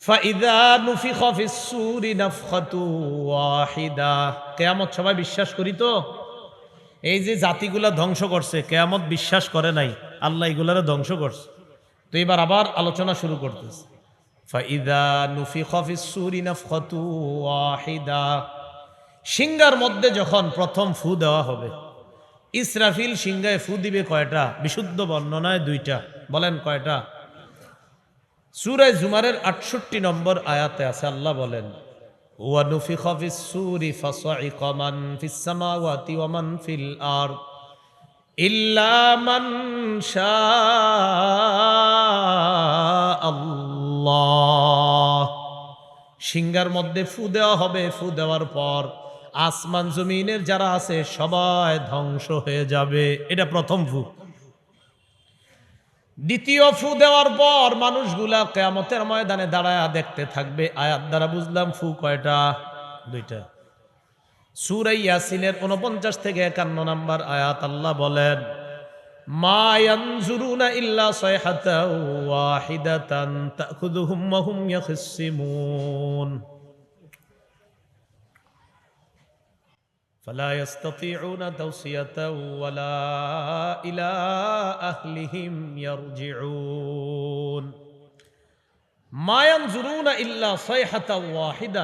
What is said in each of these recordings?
ফাইদা নুফিখা ফিস-সূরি নাফখাতু ওয়াহিদা। কিয়ামত সবাই বিশ্বাস করি তো? এই যে জাতিগুলা ধ্বংস করছে, কিয়ামত বিশ্বাস করে নাই, আল্লাহ এগুলারে ধ্বংস করছে। তো এবার আবার আলোচনা শুরু করতেছে। ফাইদা নুফিখা ফিস-সূরি নাফখাতু ওয়াহিদা। সিংহার মধ্যে যখন প্রথম ফু দেওয়া হবে, ইসরাফিল সিংহায় ফু দিবে কয়টা? বিশুদ্ধ বর্ণনায় দুইটা। বলেন কয়টা? সূরা জুমারের 68 নম্বর আয়াতে আছে, আল্লাহ বলেন ওয়া নুফিখা ফিস-সূরি ফাসাইকা মান ফিস-সামাওয়াতি ওয়া মান ফিল আরদ ইল্লা মান শাআল্লাহ। সিংহার মধ্যে ফু দেওয়া হবে, ফু দেওয়ার পর আসমান জমিনের যারা আছে সবাই ধ্বংস হয়ে যাবে। এটা প্রথম ফু। দ্বিতীয় ফু দেওয়ার পর মানুষগুলা কিয়ামতের ময়দানে দাঁড়ায় দেখতে থাকবে। আয়াত দ্বারা বুঝলাম ফু কয়টা? দুইটা। সূরা ইয়াসিনের 49 থেকে 51 নম্বর আয়াত, আল্লাহ বলেন মা ইয়ানজুরুনা ইল্লা সায়হাতাও ওয়াহিদাতান তাখুযুহুম ওয়া হুম ইয়াখসিমুন ফালা ইস্তাতিউনা তাওসিয়াতাও ওয়ালা ইলা আহলিহিম ইয়ারজিউন। মা ইয়ানজুরুনা ইল্লা সায়হাতাও ওয়াহিদা।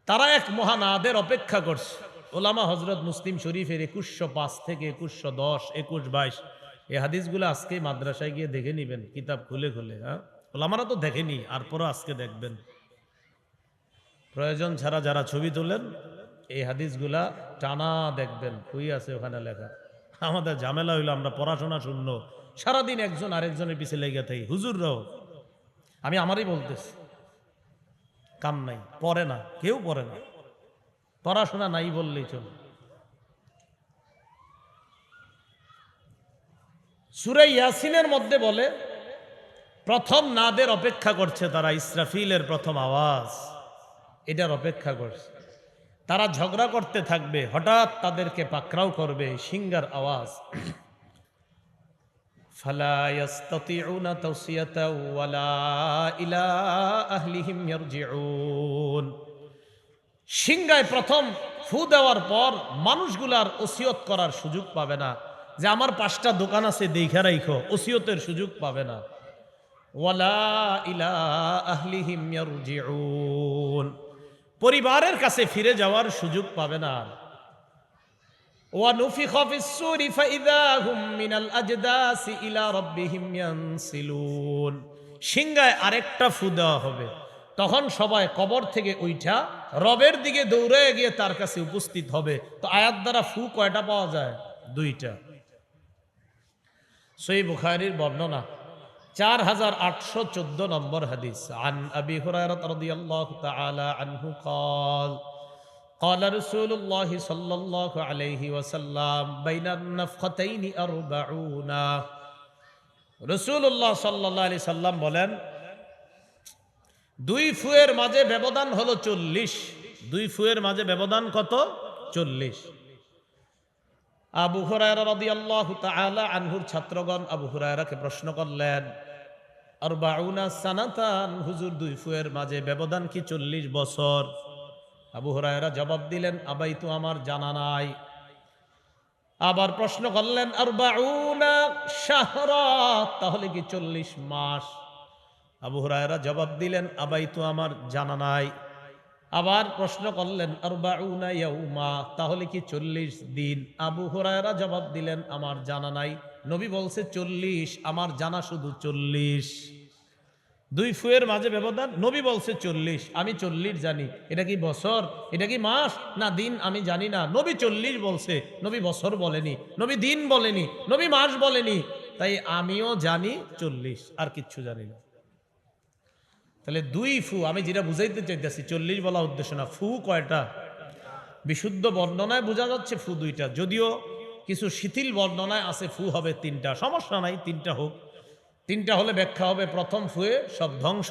তারা এক মহানাদের অপেক্ষা করছে। ওলামা হযরত মুসলিম শরীফের 2105 থেকে 2110, 2122 এই হাদিসগুলো আজকে মাদ্রাসায় গিয়ে দেখে নিবেন, কিতাব খুলে খুলে। হ্যাঁ, ওলামারা তো দেখেনি, আর পরও আজকে দেখবেন। প্রয়োজন ছাড়া যারা ছবি তোলেন এই হাদিসগুলা টানা দেখবেন, কই আছে ওখানে লেখা। আমাদের ঝামেলা হইলো আমরা পড়াশোনা শূন্য, সারাদিন একজন আরেকজনের পিছে লেগে থাকি। হুজুররাও, আমি আমারই বলতেছি, কাম নাই, পড়ে না, কেউ পড়ে না, পড়াশোনা নাই বললেই চলে। সূরা ইয়াসিনের মধ্যে বলে প্রথম নাদের অপেক্ষা করছে তারা, ইসরাফিলের প্রথম আওয়াজ, এটার অপেক্ষা করছে। তারা ঝগড়া করতে থাকবে, হঠাৎ তাদেরকে পাকড়াও করবে সিংহার আওয়াজ। ফালা ইস্তাতিউনা তাওসিয়াতাও ওয়ালা ইলা আহলিহিম ইয়ারজিউন। সিংহায় প্রথম ফু দেওয়ার পর মানুষগুলার ওসিয়ত করার সুযোগ পাবে না, যে আমার 5টা দোকান আছে দেখা রাখো, ওসিয়তের সুযোগ পাবে না। ওয়ালা ইলা আহলিহিম ইয়ারজিউন, পরিবারের কাছে ফিরে যাওয়ার সুযোগ পাবে না। ওয়া নুফিখা ফিস-সূরি ফাইযা হুম মিনাল আজদাসি ইলা রাব্বিহিম ইয়ানসিলুন। সিংহায় আরেকটা ফু দেওয়া হবে, তখন সবাই কবর থেকে উঠা রবের দিকে দৌড়ে গিয়ে তার কাছে উপস্থিত হবে। তো আয়াত দ্বারা ফু কয়টা পাওয়া যায়? দুইটা। সহিহ বুখারীর বর্ণনা 4814 নম্বর হাদিস। আন আবি হুরায়রা রাদিয়াল্লাহু তাআলা আনহু قال قال رسول الله صلى الله عليه وسلم بين النفختين 40। রাসূলুল্লাহ সাল্লাল্লাহু আলাইহি সাল্লাম বলেন দুই ফুয়ের মাঝে ব্যবধান হলো 40। দুই ফুয়ের মাঝে ব্যবধান কত? 40। আবু হুরায়রা রাদিয়াল্লাহু তাআলা আনহুর ছাত্রগণ আবু হুরায়রাকে প্রশ্ন করলেন 40 সানাতান, হুজুর দুই ফুয়ের মাঝে ব্যবধান কি 40 বছর? আবু হুরায়রা জবাব দিলেন আবাইতু, আমার জানা নাই। আবার প্রশ্ন করলেন 40 শাহরা, তাহলে কি 40 মাস? আবু হুরায়রা জবাব দিলেন আবাইতু, আমার জানা নাই। আবার প্রশ্ন করলেন 40 ইয়াউমা, তাহলে কি 40 দিন? আবু হুরায়রা জবাব দিলেন আমার জানা নাই। নবী বলছে 40, আমার জানা শুধু 40। দুই ফুয়ের মাঝে ব্যবধান, নবী বলছে 40, আমি 40 জানি। এটা কি বছর, এটা কি মাস না দিন আমি জানি না। নবী 40 বলছে, নবী বছর বলেনি, নবী দিন বলেনি, নবী মাস বলেনি, তাই আমিও জানি 40, আর কিচ্ছু জানি না। তাহলে দুই ফু, আমি যেটা বুঝাইতে চাইতেছি 40 বলা উদ্দেশ্য না। ফু কয়টা? বিশুদ্ধ বর্ণনায় বোঝা যাচ্ছে ফু দুইটা, যদিও কিছু শিথিল বর্ণনায় আছে ফু হবে 3টা। সমস্যা নাই, 3টা হোক। 3টা হলে ব্যাখ্যা হবে প্রথম ফুয়ে সব ধ্বংস,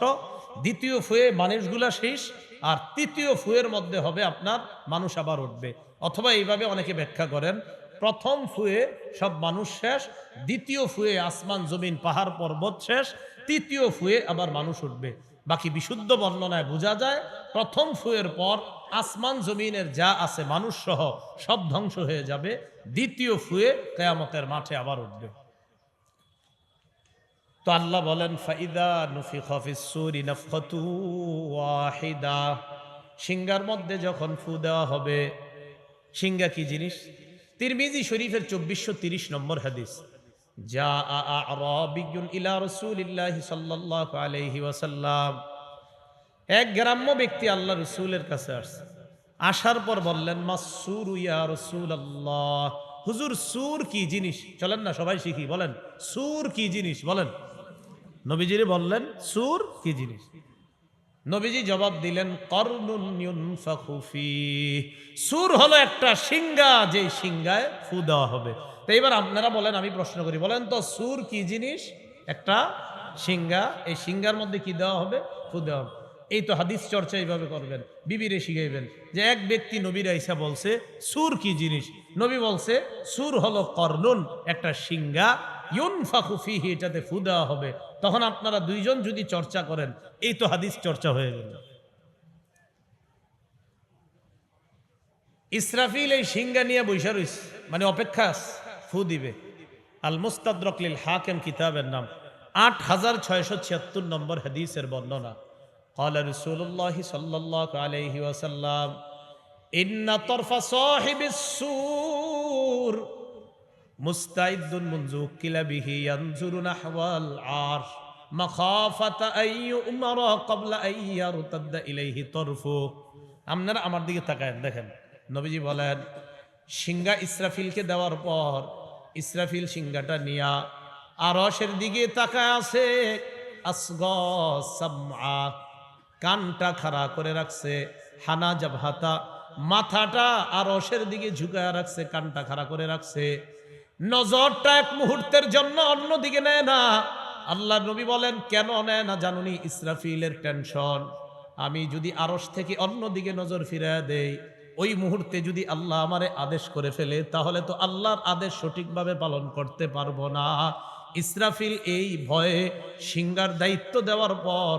দ্বিতীয় ফুয়ে মানুষগুলা শেষ, আর তৃতীয় ফুয়ের মধ্যে হবে আপনার মানুষ আবার উঠবে। অথবা এইভাবে অনেকে ব্যাখ্যা করেন প্রথম ফুয়ে সব মানুষ শেষ, দ্বিতীয় ফুয়ে আসমান জমিন পাহাড় পর্বত শেষ, তৃতীয় ফুয়ে আবার মানুষ উঠবে। বাকি বিশুদ্ধ বর্ণনায় বোঝা যায় প্রথম ফুয়ের পর আসমান জমিনের যা আছে মানুষ সহ সব ধ্বংস হয়ে যাবে, দ্বিতীয় ফুয়ে কিয়ামতের মাঠে আবার উঠবে। তো আল্লাহ বলেন ফাইদা নুফিখা ফিস-সূরি নাফখাতু ওয়াহিদা, সিংহার মধ্যে যখন ফু দেওয়া হবে। সিংহা কি জিনিস? তিরমিজি শরীফের 2430 নম্বর হাদিস, যা আ'রাবিয়্যুন ইলা রাসূলিল্লাহি সাল্লাল্লাহু আলাইহি ওয়াসাল্লাম, এক গ্রাম্য ব্যক্তি আল্লাহ রাসূলের কাছে আসছে। আসার পর বললেন মাসসুরু ইয়া রাসূলুল্লাহ, হুজুর সূর কি জিনিস? চলেন না সবাই শিখি, বলেন সূর কি জিনিস বলেন। নবীজিরে বললেন সূর কি জিনিস? নবীজি জবাব দিলেন করনুন ইউনফাখু ফীহ, সূর হলো একটা সিংহা, যে সিংহায় ফু দেওয়া হবে। তো এবার আপনারা বলেন, আমি প্রশ্ন করি, বলেন তো সূর কি জিনিস? একটা সিংহা, এই সিংহার মধ্যে কি দেওয়া হবে? ফু দেওয়া হবে। এই তো হাদিস চর্চা এইভাবে করবেন, বিবিরে শিখাইবেন যে এক ব্যক্তি নবীর আইসা বলছে সূর কি জিনিস? নবী বলছে সূর হলো করনুন, একটা সিংহা, ইউনফাখু ফীহি, এটাতে ফু দেওয়া হবে। তখন আপনারা দুইজন যদি চর্চা করেন, এই তো হাদিস চর্চা হয়ে গেল। ইসরাফিল এই সিংহা নিয়ে বৈশা রইছে, মানে অপেক্ষা ফু দিবে। আল মুস্তাদরাক লিল হাকিম কিতাবের নাম, 8676 নম্বর হাদিসের বর্ণনা। قال رسول الله صلى الله عليه وسلم إن طرف صاحب السور مستعد منذ وكل به ينظر نحو العرش مخافة أن يؤمر قبل أن يرتد إليه طرفه। আপনারা আমার দিকে তাকায়েন, দেখেন নবীজি বলেন সিংহা ইসরাফিলকে দেওয়ার পর ইসরাফিল সিংহাটা নিয়া আরশের দিকে তাকায় আছে। আসগা সামআ, কানটা খাড়া করে রাখছে। হানা জাবহাতা, মাথাটা আরশের দিকে ঝুঁকায় রাখছে, কানটা খাড়া করে রাখছে। নজরটা এক মুহূর্তের জন্য অন্যদিকে নেয় না। আল্লাহ নবী বলেন কেন নেয় না জানুনি? ইসরাফিলের টেনশন, আমি যদি আরশ থেকে অন্যদিকে নজর ফিরিয়ে দেই, ওই মুহূর্তে যদি আল্লাহ আমারে আদেশ করে ফেলে, তাহলে তো আল্লাহর আদেশ সঠিকভাবে পালন করতে পারবো না। ইসরাফিল এই ভয়ে সিংহার দায়িত্ব দেওয়ার পর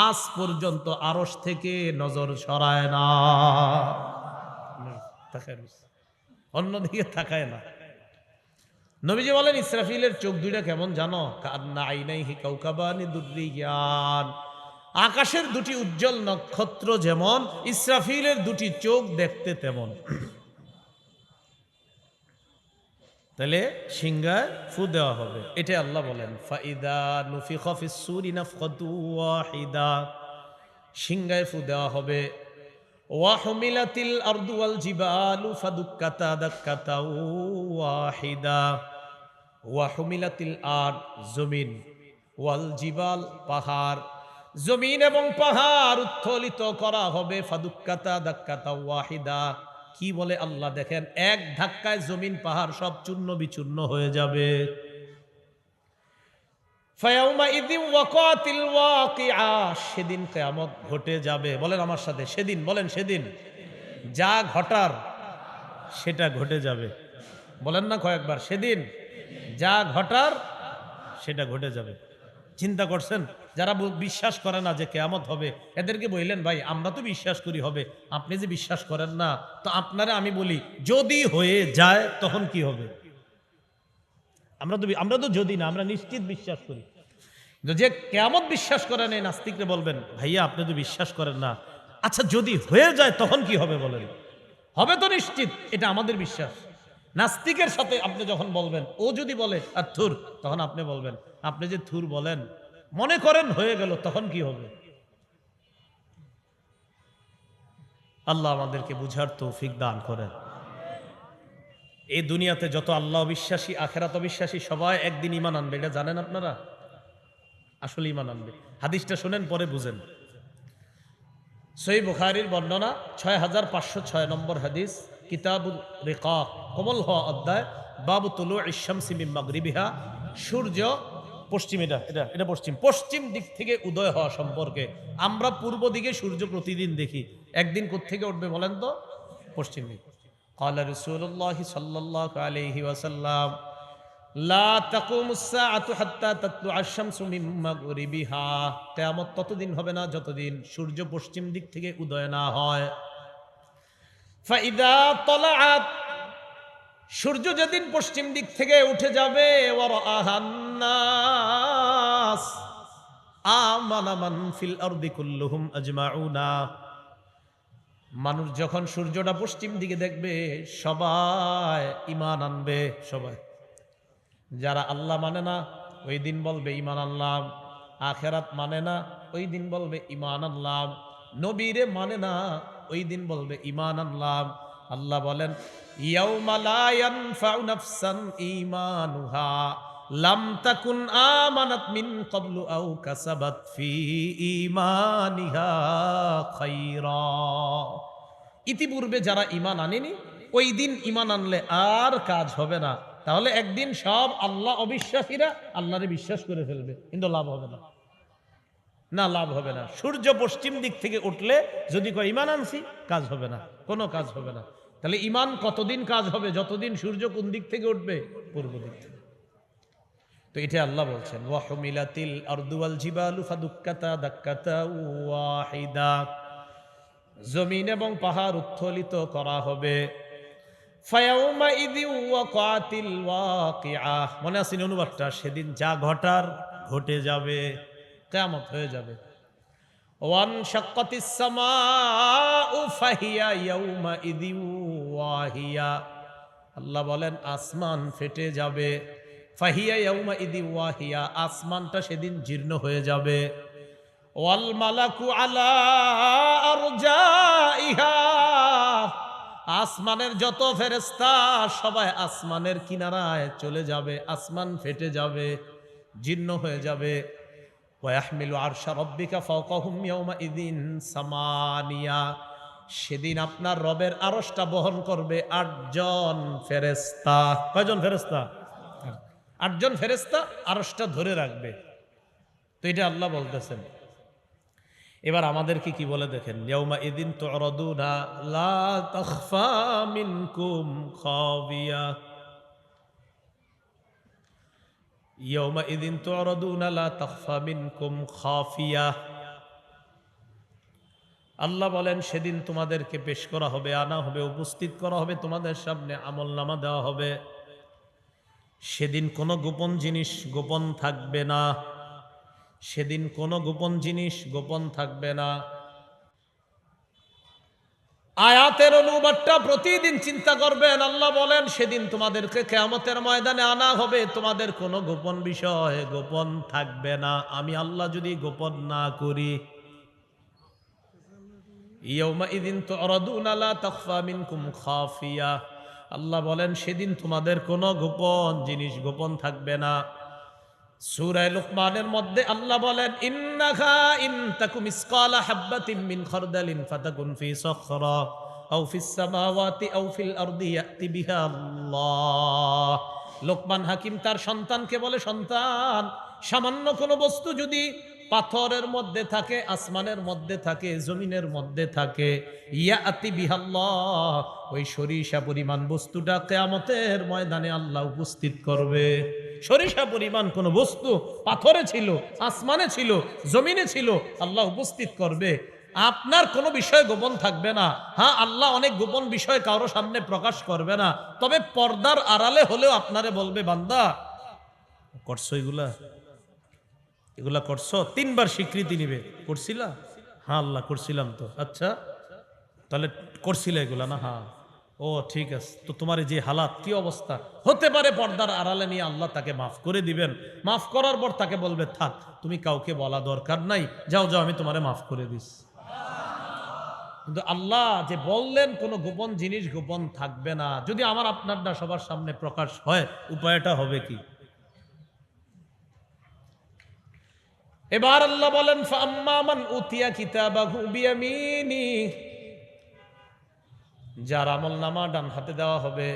আজ পর্যন্ত আরশ থেকে নজর সরায় না, অন্যদিকে তাকায় না। নবীজি বলেন ইসরাফিলের চোখ দুইটা কেমন জানো? কান্না আইনাইহি কাওকাবানি দুররিয়ান, আকাশের দুটি উজ্জ্বল নক্ষত্র যেমন, ইসরাফিলের দুটি চোখ দেখতে তেমন। তাহলে সিংহায় ফু দেওয়া হবে, এটা আল্লাহ বলেন ফাইদা নুফিখা ফিস-সূরি নাফখাতু ওয়াহিদা, সিংহায় ফু দেওয়া হবে। ওয়া হুমিলাতিল আরদু ওয়াল জিবালু ফাদুক্কাতা দাক্কাতা ওয়াহিদা, ওয়া হুমিলাতিল আরদ জমিন, ওয়াল জিবাল পাহাড়, জমিন এবং পাহাড় উত্থোলিত করা হবে। ফাদুক্কাতা দাক্কাতা ওয়াহিদা, কি বলে আল্লাহ দেখেন, এক ধাক্কায় জমিন পাহাড় সব চূর্ণ বিচূর্ণ হয়ে যাবে। ফায়াউমাইযিন ওয়াকাতিল ওয়াকিআ, সেদিন কিয়ামত ঘটে যাবে। বলেন আমার সাথে সেদিন, বলেন সেদিন যা ঘটার সেটা ঘটে যাবে। বলেন না কয়েকবার, সেদিন যা ঘটার সেটা ঘটে যাবে। চিন্তা করছেন যারা বিশ্বাস করে না যে কিয়ামত হবে, এদেরকে বললেন ভাই আমরা তো বিশ্বাস করি হবে, আপনি যে বিশ্বাস করেন না, তো আপনারা আমি বলি যদি হয়ে যায় তখন কি হবে? আমরা তো যদি না, আমরা নিশ্চিত বিশ্বাস করি। যে কিয়ামত বিশ্বাস করেন এই নাস্তিকরে বলবেন ভাইয়া আপনি তো বিশ্বাস করেন না, আচ্ছা যদি হয়ে যায় তখন কি হবে বলেন? হবে তো নিশ্চিত, এটা আমাদের বিশ্বাস। নাস্তিকের সাথে আপনি যখন বলবেন, ও যদি বলে আর থুর, তখন আপনি বলবেন আপনি যে থুর বলেন, মনে করেন হয়ে গেল তখন কি হবে? আল্লাহ আমাদেরকে বুঝার তৌফিক দান করেন। এই দুনিয়াতে যত আল্লাহ বিশ্বাসী আখেরাত বিশ্বাসী সবাই একদিন ঈমান আনবে, এটা জানেন আপনারা? আসলে ঈমান আনবে। হাদিসটা শুনেন পরে বুঝেন। সহিহ বুখারীর বর্ণনা 6506 নম্বর হাদিস, কিতাবুল রিকাক, কোমল হওয়া অধ্যায়, বাবু তুলুইশ শামসি মিন মাগরিবিহা, সূর্য পশ্চিম, এটা পশ্চিম দিক থেকে উদয় হওয়া সম্পর্কে। আমরা পূর্ব দিকে সূর্য প্রতিদিন দেখি, একদিন কোত্থেকে উঠবে বলেন তো? পশ্চিম দিক। ক্বালা রাসূলুল্লাহ সাল্লাল্লাহু আলাইহি ওয়াসাল্লাম লা তাকুমুস সাআতু হাত্তা তাতলুআ আশ-শামসু মিন মাগরিবিহা, কিয়ামত ততদিন হবে না যতদিন সূর্য পশ্চিম দিক থেকে উদয় না হয়। ফাইদা তালাআত, সূর্য যেদিন পশ্চিম দিক থেকে উঠে যাবে, ওয়ারাআহান নাস আমানা মান ফিল আরদি কুল্লুহুম আজমাউনা, মানুষ যখন সূর্যটা পশ্চিম দিকে দেখবে সবাই ঈমান আনবে। সবাই যারা আল্লাহ মানে না ওই দিন বলবে ঈমান আনলাম, আখিরাত মানে না ওই দিন বলবে ঈমান আনলাম, নবীরে মানে না ওই দিন বলবে ঈমান আনলাম। আল্লাহ বলেন ইয়াউমা লা ইয়ানফাউ নাফসান ঈমানুহা লাম তাকুন আমানাত মিন ক্বাবলু আও কাসাবাত ফি ঈমানিহা খায়রা, ইতিপূর্বে যারা ঈমান আনেনি ওই দিন ঈমান আনলে আর কাজ হবে না। তাহলে একদিন সব আল্লাহ অবিশ্বাসীরা আল্লাহরে বিশ্বাস করে ফেলবে, কিন্তু লাভ হবে না, না লাভ হবে না। সূর্য পশ্চিম দিক থেকে উঠলে যদি কয় ঈমান আনছি, কাজ হবে না, কোনো কাজ হবে না। তাহলে ঈমান কতদিন কাজ হবে? যতদিন সূর্য কোন দিক থেকে উঠবে? পূর্ব দিক থেকে। তো এটা আল্লাহ বলছেন ওয়া হুমিলাতিল আরদু ওয়াল জিবালু ফাদুক্কাতা দাক্কাতা ওয়াহিদা, জমিন এবং পাহাড় উত্থোলিত করা হবে। ফায়াউমা ইযি ওয়াকাতিল ওয়াকিআ, মনে আছে অনুবাদটা? সেদিন যা ঘটার ঘটে যাবে, কিয়ামত হয়ে যাবে। ওয়ান শাক্কাতিস সামাউ ফাহিয়া ইয়াউমা ইযি ওয়াহিয়া, আল্লাহ বলেন আসমান ফেটে যাবে। ফাহিয়া ইয়াউমা ইযি ওয়াহিয়া, আসমানটা সেদিন জীর্ণ হয়ে যাবে। ওয়াল মালাকু আলা আরজাইহা, আসমানের যত ফেরেশতা সবাই আসমানের কিনারায় চলে যাবে, আসমান ফেটে যাবে, জীর্ণ হয়ে যাবে। ওয়া ইয়াহমিলু আরশা রাব্বিকা ফাওকাহুম ইয়াউমা ইযিন সামানিয়া, সেদিন আপনার রবের আরশটা বহন করবে 8 জন ফেরেশতা। কয়জন ফেরেশতা? 8 জন ফেরেশতা আরশটা ধরে রাখবে। তো এটা আল্লাহ বলতেছেন। এবার আমাদেরকে কি বলে দেখেন, ইয়াউমা ইযিন তু'রাদুনা লা তাখফা মিনকুম খাবিয়া, ইয়াউমা ইযিন তু'রাদুনা লা তাখফা মিনকুম খাফিয়া। আল্লাহ বলেন সেদিন তোমাদেরকে পেশ করা হবে, আনা হবে, উপস্থিত করা হবে, তোমাদের সামনে আমলনামা দেওয়া হবে। সেদিন কোনো গোপন জিনিস গোপন থাকবে না, সেদিন কোনো গোপন জিনিস গোপন থাকবে না। আয়াতের অনুবাদটা প্রতিদিন চিন্তা করবেন। আল্লাহ বলেন সেদিন তোমাদেরকে কিয়ামতের ময়দানে আনা হবে, তোমাদের কোনো গোপন বিষয় গোপন থাকবে না, আমি আল্লাহ যদি গোপন না করি। ইয়াউমা ইযিন তু'রাদুনা লা তাখফা মিনকুম খাফিয়া, আল্লাহ বলেন সেদিন তোমাদের কোনো গোপন জিনিস গোপন থাকবে না। সূরা লুকমানের মধ্যে আল্লাহ বলেন ইন্নাহা ইন তাকুম মিসকালা হাববাতিন মিন খারদালিন ফাতাকুন ফি সখরা আও ফিস সামাওয়াতি আও ফিল আরদি ইয়াতি বিহা আল্লাহ। লোকমান হাকিম তার সন্তানকে বলে, সন্তান, সামান্য কোনো বস্তু যদি পাথরের মধ্যে থাকে, আসমানের মধ্যে থাকে, জমিনের মধ্যে থাকে, ইয়াতি বিহা আল্লাহ, ওই সরিষা পরিমাণ বস্তুটা কিয়ামতের ময়দানে আল্লাহ উপস্থিত করবে। সরিষা পরিমাণ কোন বস্তু পাথরে ছিল, আসমানে ছিল, জমিনে ছিল, আল্লাহ উপস্থিত করবে। আপনার কোনো বিষয় গোপন থাকবে না। হ্যাঁ, আল্লাহ অনেক গোপন বিষয় কারো সামনে প্রকাশ করবে না, তবে পর্দার আড়ালে হলেও আপনারে বলবে, বান্দা করছো এগুলা, এগুলা করছো। 3 বার স্বীকৃতি নিবে, করছিলা? হ্যাঁ আল্লাহ করছিলাম তো। আচ্ছা তাহলে করছিলে এগুলা না? হ্যাঁ। ও ঠিক আছে, তো তোমার যে হালাত কি অবস্থা হতে পারে, পর্দার আড়ালে নিয়ে আল্লাহ তাকে মাফ করে দিবেন। মাফ করার পর তাকে বলবে, থাক তুমি কাউকে বলা দরকার নাই, যাও যাও আমি তোমারে মাফ করে দিস। কিন্তু আল্লাহ যে বললেন কোনো গোপন জিনিস গোপন থাকবে না, যদি আমার আপনারটা সবার সামনে প্রকাশ হয়, উপায়টা হবে কি? এবার আল্লাহ বলেন ফাআম্মা মান উতিয়া কিতাবাহু বিয়ামিনি, যার আমলনামা ডান হাতে দেওয়া হবে,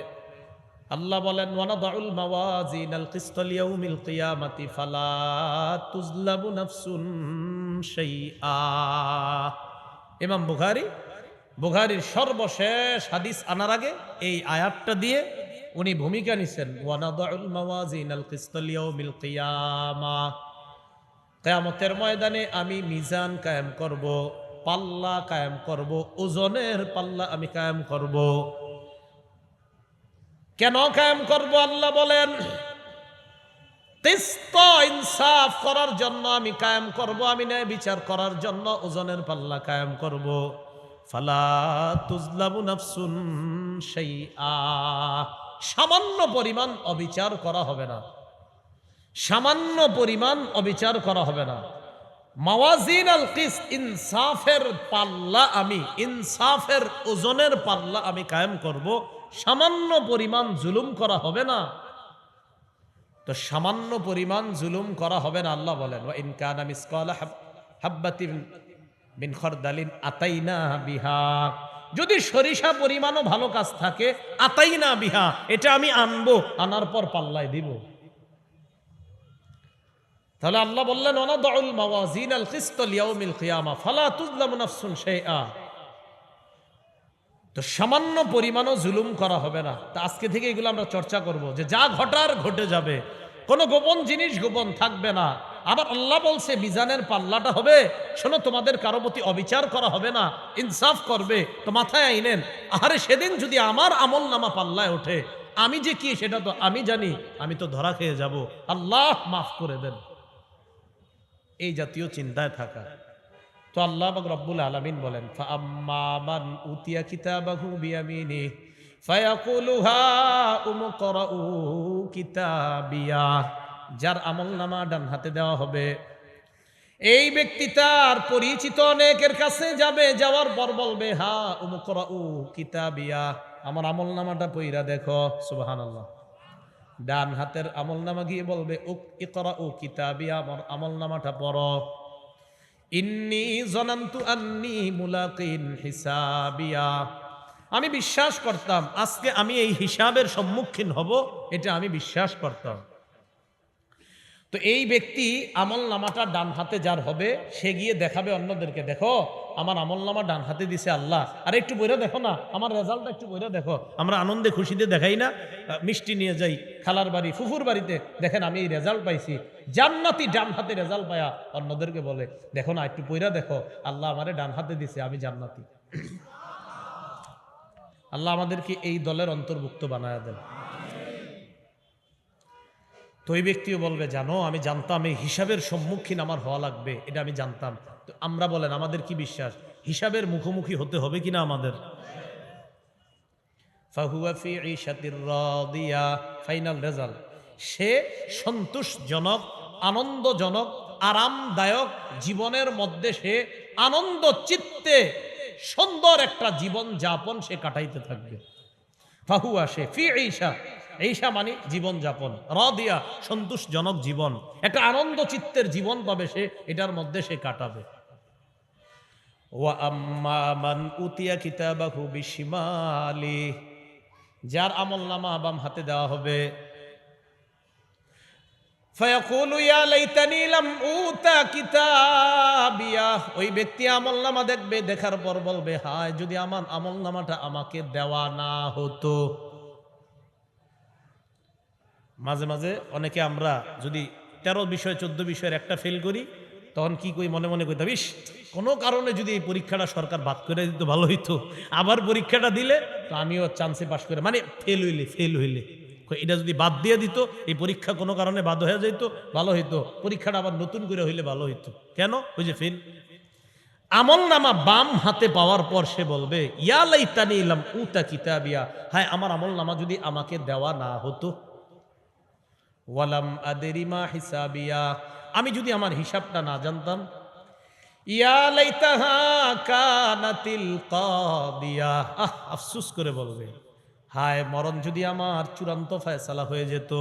আল্লাহ বলেন ওয়ানাদাউল মাওয়াজিনাল কিসতা লিয়াউমিল কিয়ামাতি ফালা তুজলামু নাফসুন শাইআ। ইমাম বুখারীর সর্বশেষ হাদিস আনার আগে এই আয়াতটা দিয়ে উনি ভূমিকা নিছেন ওয়ানাদাউল মাওয়াজিনাল কিসতা লিয়াউমিল কিয়ামাহ, কিয়ামতের ময়দানে আমি মিজান কায়েম করব, পাল্লা কায়েম করব, ওজনের পাল্লা আমি কায়েম করব। কেন কায়েম করব আল্লাহ বলেন? কিসত ইনসাফ করার জন্য আমি কায়েম করব, আমি ন্যায় বিচার করার জন্য ওজনের পাল্লা কায়েম করব। ফালা তুজলামু নাফসুন শাইআ, সামান্য পরিমাণ অবিচার করা হবে না, সামান্য পরিমাণ অবিচার করা হবে না। মাওয়াজিন আল কিসত, ইনসাফের পাল্লা আমি, ইনসাফের ওজনের পাল্লা আমি কায়েম করব, সামান্য পরিমাণ জুলুম করা হবে না। তো সামান্য পরিমাণ জুলুম করা হবে না। আল্লাহ বলেন ওয়া ইন কানা মিসকালা হাববাতিন মিন খারদালিন আতাইনা বিহা, যদি সরিষা পরিমাণও ভালো কাজ থাকে, আতাইনা বিহা, এটা আমি আনবো, আনার পর পাল্লায় দিব। তাহলে আল্লাহ বললেন ওয়ানাদাউল মাওয়াজিনাল কিসতা লিয়াউমিল কিয়ামা ফালা তুজলামু নাফসুন শাইআ, তো সামান্য পরিমাণও জুলুম করা হবে না। তা আজকে থেকে এগুলো আমরা চর্চা করব, যে যা ঘটার ঘটে যাবে, কোনো গোপন জিনিস গোপন থাকবে না। আবার আল্লাহ বলছে মিজানের পাল্লাটা হবে, শোনো, তোমাদের কারো প্রতি অবিচার করা হবে না, ইনসাফ করবে। তো মাথায় আইনেন, আরে সেদিন যদি আমার আমল নামা পাল্লায় ওঠে, আমি যে কি সেটা তো আমি জানি, আমি তো ধরা খেয়ে যাব, আল্লাহ মাফ করে দেন। এই জাতীয় চিন্তায় থাকা। তো আল্লাহ পাক রব্বুল আলামিন বলেন ফাআম্মা মান উতিয়া কিতাবাহু বিয়ামিনি ফায়াকুলু হা উমকরাউ কিতাবিয়া, যার আমলনামা ডান হাতে দেওয়া হবে, এই ব্যক্তি তার পরিচিত অনেকের কাছে যাবে, যাওয়ার পর বলবে হা উমকরাউ কিতাবিয়া, আমার আমলনামাটা পইরা দেখো। সুবহানাল্লাহ। ডান হাতের আমলনামা গিয়ে বলবে ইকরাউ কিতাবিয়া, আমার আমলনামাটা পড়ো। ইন্নী জনান্তু আন্নী মুলাকিন হিসাবিয়া, আমি বিশ্বাস করতাম আজকে আমি এই হিসাবের সম্মুখীন হব, এটা আমি বিশ্বাস করতাম। তো এই ব্যক্তি আমল নামাটা ডান হাতে যার হবে, সে গিয়ে দেখাবে অন্যদেরকে, দেখো আমার আমল নামা ডান হাতে দিছে আল্লাহ, আর একটু বইরা দেখো না, আমার রেজাল্টটা একটু বইরা দেখো। আমরা আনন্দে খুশিতে দেখাই না, মিষ্টি নিয়ে যাই খালার বাড়ি ফুফুর বাড়িতে, দেখেন আমি এই রেজাল্ট পাইছি, জান্নাতি ডান হাতে রেজাল্ট পায়া অন্যদেরকে বলে, দেখো না একটু বইরা দেখো, আল্লাহ আমারে ডান হাতে দিছে, আমি জান্নাতি। আল্লাহ আমাদেরকে এই দলের অন্তর্ভুক্ত বানায়া দেন। তো ওই ব্যক্তিও বলবে, জানো আমি জানতাম এই হিসাবের সম্মুখীন আমার হওয়া লাগবে, এটা আমি জানতাম। তো আমরা বলেন আমাদের কি বিশ্বাস, হিসাবের মুখোমুখি হতে হবে কিনা আমাদের? ফাহুয়া ফি ঈশাতির রাদিয়া, ফাইনাল রেজাল্ট, সে সন্তোষজনক, আনন্দজনক, আরামদায়ক জীবনের মধ্যে সে আনন্দ চিত্তে সুন্দর একটা জীবন যাপন সে কাটাইতে থাকবে। ফাহুয়া, সে, ফি ঈশা, ঈশা মানে জীবন যাপন, রাদিয়া সন্তোষজনক জীবন, একটা আনন্দ চিত্তের জীবন পাবে সে, এটার মধ্যে সে কাটাবে। ওয়া আম্মা মান উতিয়া কিতাবাহু বিশিমালি, যার আমলনামা বাম হাতে দেওয়া হবে, ফায়াকুলু ইয়া লাইতানি লাম উতা কিতাবিয়া, ওই ব্যক্তি আমলনামা দেখবে, দেখার পর বলবে, হায় যদি আমার আমলনামাটা আমাকে দেওয়া না হতো। মাঝে মাঝে অনেকে আমরা যদি 13 বিষয় 14 বিষয়ের একটা ফেল করি, তখন কি কই, মনে মনে কইতাম, ইস কোনো কারণে যদি এই পরীক্ষাটা সরকার বাদ করে দিত ভালো হইতো, আবার পরীক্ষাটা দিলে তো আমিও চান্সে পাস করে, মানে ফেল হইলে এটা যদি বাদ দিয়ে দিত, এই পরীক্ষা কোনো কারণে বাদ হয়ে যেত, ভালো হইতো, পরীক্ষাটা আবার নতুন করে হইলে ভালো হইতো। কেন? ওই যে ফেল। আমল নামা বাম হাতে পাওয়ার পর সে বলবে, ইয়া লাইতানি লাম উতা কিতাবিয়া, হায় আমার আমল নামা যদি আমাকে দেওয়া না হতো। ওয়ালাম আদরি মা হিসাবিয়া, আমি যদি আমার হিসাবটা না জানতাম। ইয়া লাইতাহা কানাতিল কাদিয়া, আফসোস করে বলবে, হায় মরণ যদি আমার চূড়ান্ত ফয়সালা হয়ে যেত।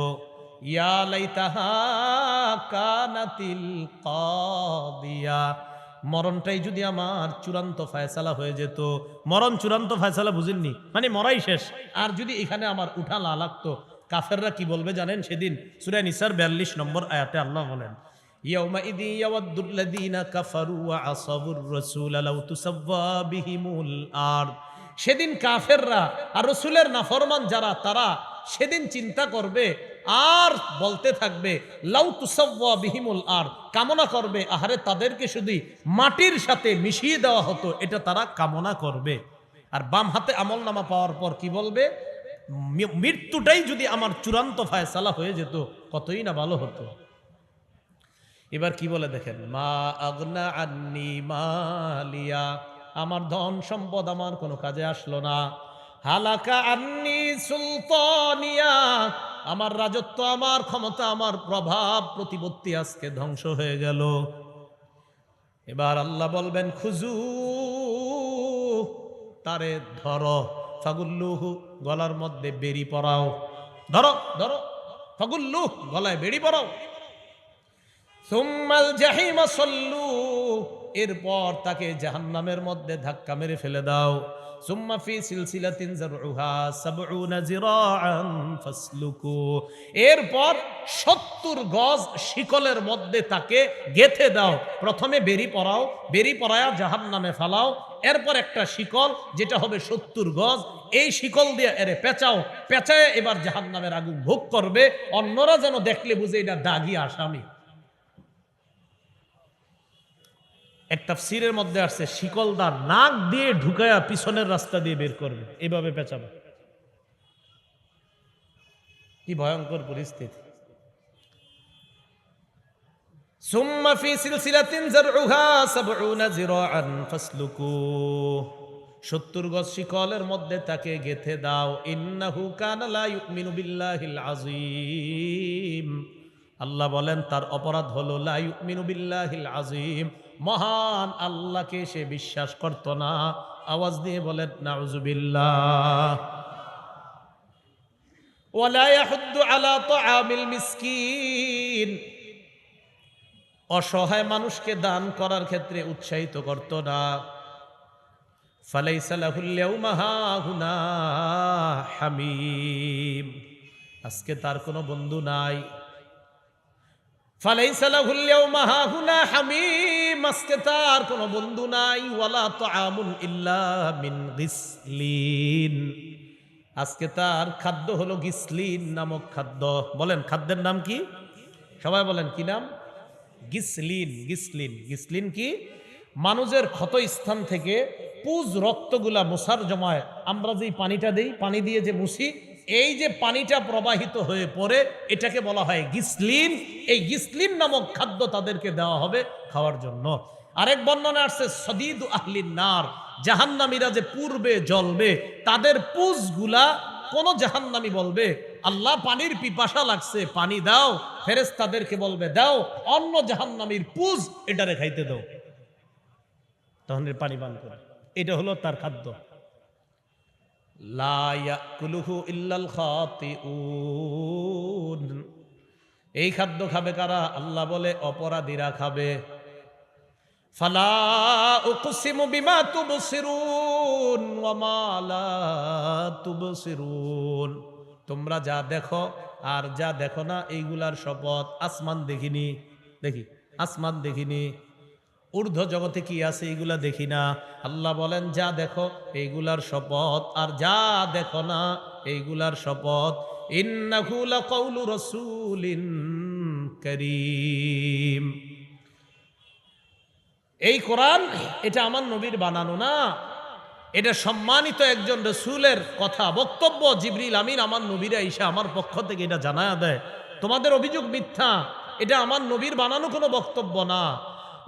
ইয়া লাইতাহা কানাতিল কাদিয়া, মরণটাই যদি আমার চূড়ান্ত ফয়সালা হয়ে যেত। মরণ চূড়ান্ত ফয়সালা বুঝেননি, মানে মরাই শেষ, আর যদি এখানে আমার উঠা না লাগতো। কাফেররা কি বলবে জানেন? সেদিন সূরা নিসার 42 নম্বর আয়াতে আল্লাহ বলেন, ইয়াউমাইযি ইয়াওয়াদ্দুল্লাযীনা কাফারু ওয়া আসাবুর রাসূলা লাউ তুসাওয়া বিহিমুল আরদ, সেদিন কাফেররা আর রাসূলের নাফরমান যারা, তারা সেদিন চিন্তা করবে আর বলতে থাকবে লাউ তুসাওয়া বিহিমুল আর, কামনা করবে আহারে তাদেরকে শুধু মাটির সাথে মিশিয়ে দেওয়া হতো, এটা তারা কামনা করবে। আর বাম হাতে আমলনামা পাওয়ার পর কি বলবে, মৃত্যুটাই যদি আমার চূড়ান্ত ফায়সালা হয়ে যেত কতই না ভালো হতো। এবার কি বলে দেখেন, মা আগনা আন্নি মালিয়া, আমার ধন সম্পদ আমার কোনো কাজে আসলো না। হালাকা আন্নি সুলতানিয়া, আমার রাজত্ব, আমার ক্ষমতা, আমার প্রভাব প্রতিপত্তি আজকে ধ্বংস হয়ে গেল। এবার আল্লাহ বলবেন খুজু, তারে ধরো, ফাগুল্লুহু, গলার মধ্যে বেড়ি পরাও, ধরো ধরো, ফাগুল্লুহ, গলায় বেড়ি পরাও। সুম্মাল জাহিমা সল্লু, এরপর তাকে জাহান্নামের মধ্যে ধাক্কা মেরে ফেলে দাও। সুম্মা ফি সিলসিলাতিন যারউহা ৭০ যিরাআন ফাসলুকু, এরপর ৭০ গজ শিকলের মধ্যে তাকে গেথে দাও। প্রথমে বেরি পরাও, বেরি পরায়া জাহান্নামে ফালাও, এরপর একটা শিকল যেটা হবে ৭০ গজ, এই শিকল দিয়ে এরে পেঁচাও, পেঁচায় এবার জাহান্নামের আগুন ভোগ করবে। অন্যরা যেন দেখলে বুঝে এটা দাগী আসামি। এক তাফসীরের মধ্যে আসছে শিকলদার নাক দিয়ে ঢুকায়া পিছনের রাস্তা দিয়ে বের করবে, এইভাবে পেঁচাবে। কি ভয়ঙ্কর পরিস্থিতি। সুম্মা ফি সিলসিলাতিন যারউহা ৭০ যিরাআন ফাসলুকু, ৭০ গজ শিকলের মধ্যে তাকে গেথে দাও। ইন্নাহু কানা লা ইউমিনু বিল্লাহিল আযীম, আল্লাহ বলেন তার অপরাধ হলো লা ইউমিনু বিল্লাহিল আযীম, মহান আল্লাহকে সে বিশ্বাস করত না। আওয়াজ দিয়ে বলেন নাউযুবিল্লাহ। ওয়ালা ইয়াহুদ্দু আলা তাআমিল মিসকিন, অসহায় মানুষকে দান করার ক্ষেত্রে উৎসাহিত করত না। ফালাইসা লাহুল ইয়াউমা হাহুনা হামীম, আজকে তার কোনো বন্ধু নাই। ফালাইসা লাহুল ইয়াউমা হাহুনা হামীম, আজকে তার কোনো বন্ধু নাই। ওয়ালা তাআমুন ইল্লা মিন গিসলিন, আজকে তার খাদ্য হলো গিসলিন নামক খাদ্য। বলেন খাদ্যের নাম কি? সবাই বলেন কি নাম? গিসলিন। গিসলিন, গিসলিন কি? মানুষের ক্ষত স্থান থেকে পুজ রক্তগুলা মুছার জমায় আমরা যেই পানিটা দেই, পানি দিয়ে যে মুছি, এই যে পানিটা প্রবাহিত হয়ে পড়ে এটাকে বলা হয় গিসলিন। এই গিসলিন নামক খাদ্য তাদেরকে দেওয়া হবে খাওয়ার জন্য। আরেক বর্ণনা আসছে সদীদু আহলিন নার, জাহান্নামীরা যে পূর্বে জ্বলবে তাদের পুজগুলা কোন জাহান্নামী বলবে আল্লাহ পানির পিপাসা লাগছে, পানি দাও। ফেরেশতাদেরকে বলবে দাও। অন্য জাহান্নামীর পুজ এটারে খাইতে দাও, তখন এর পানি পান করে। এটা হলো তার খাদ্য। লা ইয়াকুলুহু ইল্লাল খাতিউন, এই খাদ্য খাবে কারা? আল্লাহ বলে অপরাধীরা খাবে। ফালা উকসিমু বিমা তুবসিরুন ওয়া মা লা তুবসিরুন, তোমরা যা দেখো আর যা দেখো না এইগুলার শপথ। আসমান দেখিনি, দেখি আসমান দেখিনি, ঊর্ধ্ব জগতে কি আছে এইগুলা দেখি না। আল্লাহ বলেন যা দেখো এইগুলার শপথ, আর যা দেখো না এইগুলার শপথ। ইন্নাহু লাকাউলু রাসূলিন কারীম, এই কোরআন এটা আমার নবীর বানানো না, এটা সম্মানিত একজন রাসূলের কথা, বক্তব্য। জিবরিল আমিন আমার নবীরা ঈশা আমার পক্ষ থেকে এটা জানায়া দেয়, তোমাদের অভিযোগ মিথ্যা, এটা আমার নবীর বানানো কোনো বক্তব্য না।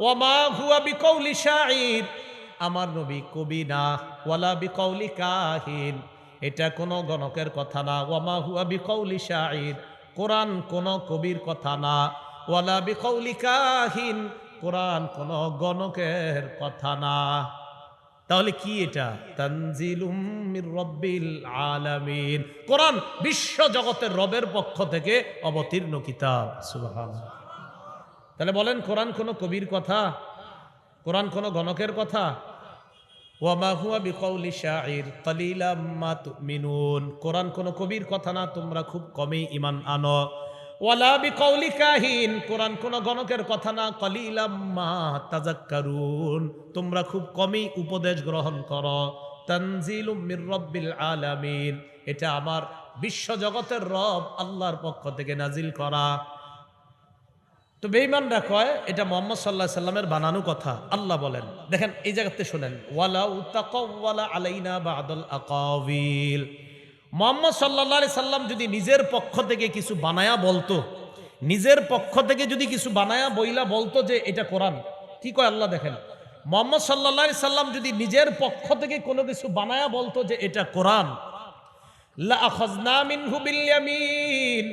ওয়ামা হুয়া বিকাউলি শাঈর, আমার নবী কবি না। ওয়ালা বিকাউলি কাহিন, এটা কোনো গণকের কথা না। ওয়ামা হুয়া বিকাউলি শাঈর, কোরআন কোনো কবির কথা না। ওয়ালা বিকাউলি কাহিন, কোরআন কোনো গণকের কথা না। তাহলে কি এটা? তানজিলুম মির রাব্বিল আলামিন, কোরআন বিশ্ব জগতের রবের পক্ষ থেকে অবতীর্ণ কিতাব। সুবহানাল্লাহ। তাহলে বলেন কোরআন কোন কবির কথা? কোরআন কোন গণকের কথা? ওয়ামা হুয়া বিকাউলি শাঈর কালিলাম মা তুমিনুন, কোরআন কোন কবির কথা না, তোমরা খুব কমই ঈমান আনো। ওয়ালা বিকাউলি কাহিন, কোরআন কোন গণকের কথা না, কালিলাম মা তাযাক্কারুন, তোমরা খুব কমই উপদেশ গ্রহণ করো। তানজিলুম মির রাব্বিল আলামিন, এটা আমার বিশ্ব জগতের রব আল্লাহর পক্ষ থেকে নাজিল করা। তো বেঈমানরা কয় এটা মুহাম্মদ সাল্লাল্লাহু আলাইহি সাল্লামের বানানো কথা। আল্লাহ বলেন, দেখেন এই জায়গাতে শুনেন, ওয়ালাউ তাকাওয়ালা আলাইনা বা'দাল আকাওয়িল। মুহাম্মদ সাল্লাল্লাহু আলাইহি সাল্লাম যদি নিজের পক্ষ থেকে কিছু বানায়া বলতো, নিজের পক্ষ থেকে যদি কিছু বানায়া বইলা বলতো যে এটা কোরআন, কি কয় আল্লাহ দেখেন, মুহাম্মদ সাল্লাল্লাহু আলাইহি সাল্লাম যদি নিজের পক্ষ থেকে কোনো কিছু বানায়া বলতো যে এটা কোরআন, লা আখাযনা মিনহু বিল ইয়ামিন,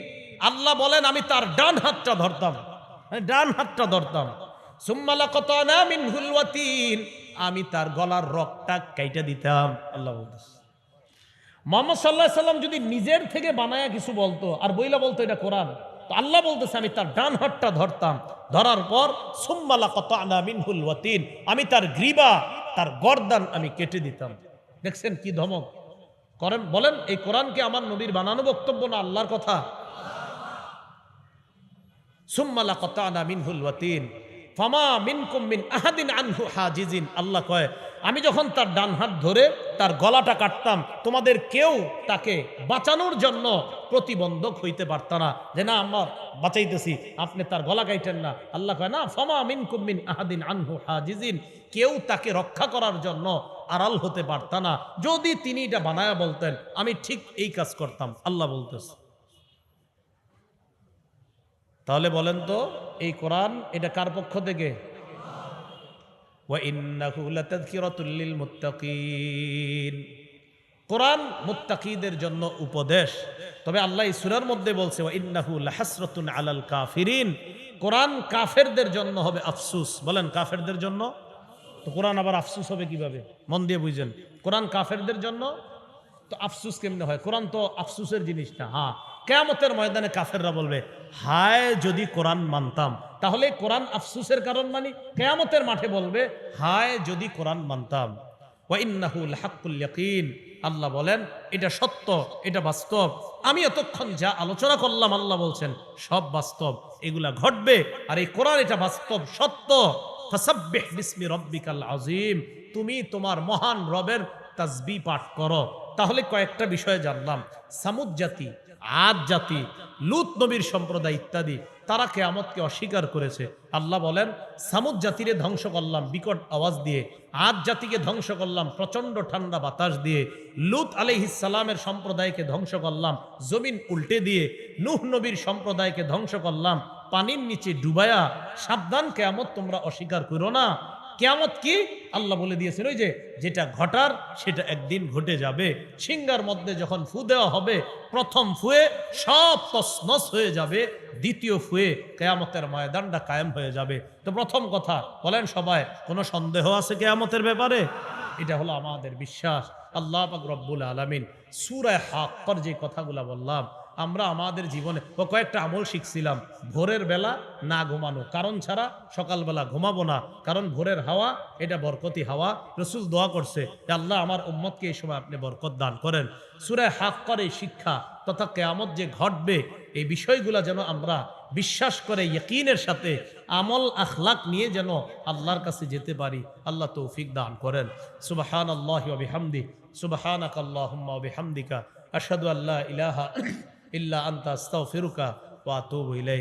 আল্লাহ বলেন আমি তার ডান হাতটা ধরতাম, ডান হাতটা ধরতাম, সুম্মা লাকাতানা মিনহুল ওয়াতিন, আমি তার গলার রগটা কাইটা দিতাম। আল্লাহ বলতেছে মুহাম্মদ সাল্লাল্লাহু আলাইহি সাল্লাম যদি নিজের থেকে বানায়া কিছু বলতো আর বইলা বলতো এটা কোরআন, তো আল্লাহ বলতেছে আমি তার ডান হাতটা ধরতাম, ধরার পর সুম্মা লাকাতানা মিনহুল ওয়াতিন, আমি তার গ্রীবা, তার গর্দান আমি কেটে দিতাম। দেখছেন কি ধমক করেন, বলেন এই কোরআন কি আমার নবীর বানানো বক্তব্য না আল্লাহর কথা? সুম্মা লাকাতানা মিনহুল ওয়াতিন ফামা মিনকুম মিন আহাদিন আনহু হাজিজিন, আল্লাহ কয় আমি যখন তার ডান হাত ধরে তার গলাটা কাটতাম, তোমাদের কেউ তাকে বাঁচানোর জন্য প্রতিবন্ধক হইতে পারত না, যে না আমার বাঁচাইতেছি আপনি তার গলা কাইটেন না। আল্লাহ কয় না, ফামা মিনকুম মিন আহাদিন আনহু হাজিজিন, কেউ তাকে রক্ষা করার জন্য আড়াল হতে পারত না। যদি তিনি এটা বানায়া বলতেন আমি ঠিক এই কাজ করতাম, আল্লাহ বলতেছে। তাহলে বলেন তো এই কোরআন এটা কার পক্ষ থেকে? ওয়া ইন্নাহু লাতাযকিরাতুল লিল মুত্তাকিন, কোরআন মুত্তাকিদের জন্য উপদেশ। তবে আল্লাহ এই সূরার মধ্যে বলছে ওয়া ইন্নাহু লাহাসরাতুন আলাল কাফিরিন, কোরআন কাফেরদের জন্য হবে আফসোস। বলেন কাফেরদের জন্য, তো কোরআন আবার আফসোস হবে কিভাবে? মন দিয়ে বুঝেন, কোরআন কাফেরদের জন্য, তো আফসোস কেমনে হয়? কোরআন তো আফসোসের জিনিস না। হ্যাঁ, কিয়ামতের ময়দানে কাফেররা বলবে হায় যদি কোরআন মানতাম, তাহলে কোরআন আফসোসের কারণ মানি। কিয়ামতের মাঠে বলবে হায় যদি কোরআন মানতাম। ওয়া ইন্নাহু লাহাক্কুল ইয়াকিন, আল্লাহ বলেন এটা সত্য, এটা বাস্তব। আমি এতক্ষণ যা আলোচনা করলাম আল্লাহ বলছেন সব বাস্তব, এগুলা ঘটবে। আর এই কোরআন এটা বাস্তব সত্য। ফাসাব্বিহ বিসমি রাব্বিকাল আযীম, তুমি তোমার মহান রবের তাসবিহ পাঠ করো। তাহলে কয়েকটা বিষয় জানলাম, সামুদ জাতি, আদ জাতি, লূত নবীর সম্প্রদায় ইত্যাদি, তারা কিয়ামতকে অস্বীকার করেছে। আল্লাহ বলেন সামুদ জাতিরে ধ্বংস করলাম বিকট আওয়াজ দিয়ে, আদ জাতিকে ধ্বংস করলাম প্রচন্ড ঠান্ডা বাতাস দিয়ে, লূত আলাইহিস সালামের সম্প্রদায়কে ধ্বংস করলাম জমিন উল্টে দিয়ে, নূহ নবীর সম্প্রদায়কে ধ্বংস করলাম পানির নিচে ডুবায়া। সাবধান, কিয়ামত তোমরা অস্বীকার করো না। কিয়ামত কি আল্লাহ বলে দিয়েছেন, ওই যে যেটা ঘটার সেটা একদিন ঘটে যাবে। সিংহার মধ্যে যখন ফু দেওয়া হবে, প্রথম ফুয়ে সব তছনছ হয়ে যাবে, দ্বিতীয় ফুয়ে কিয়ামতের ময়দানটা কায়েম হয়ে যাবে। তো প্রথম কথা বলেন সবাই, কোনো সন্দেহ আছে কিয়ামতের ব্যাপারে? এটা হলো আমাদের বিশ্বাস। আল্লাহ পাক রব্বুল আলামিন সূরা হাক্কার যে কথাগুলো বললাম, আমরা আমাদের জীবনে কয়েকটা আমল শিখছিলাম। ভোরের বেলা না ঘুমানো, কারণ ছাড়া সকালবেলা ঘুমাবো না, কারণ ভোরের হাওয়া এটা বরকতি হাওয়া। রাসূল দোয়া করছে আল্লাহ আমার উম্মতকে এই সময় আপনি বরকত দান করেন। সূরা হাক্কার এই শিক্ষা তথা কিয়ামত যে ঘটবে এই বিষয়গুলো যেন আমরা বিশ্বাস করে ইয়াকিনের সাথে আমল আখলাক নিয়ে যেন আল্লাহর কাছে যেতে পারি। আল্লাহ তৌফিক দান করেন। সুবহানাল্লাহি ওয়া বিহামদিহি, সুবহানাকাল্লাহুম্মা ওয়া বিহামদিকা, আশহাদু আল্লা ইলাহা ইল্লা আনতা আস্তাগফিরুকা ওয়া আতুবু ইলাইক।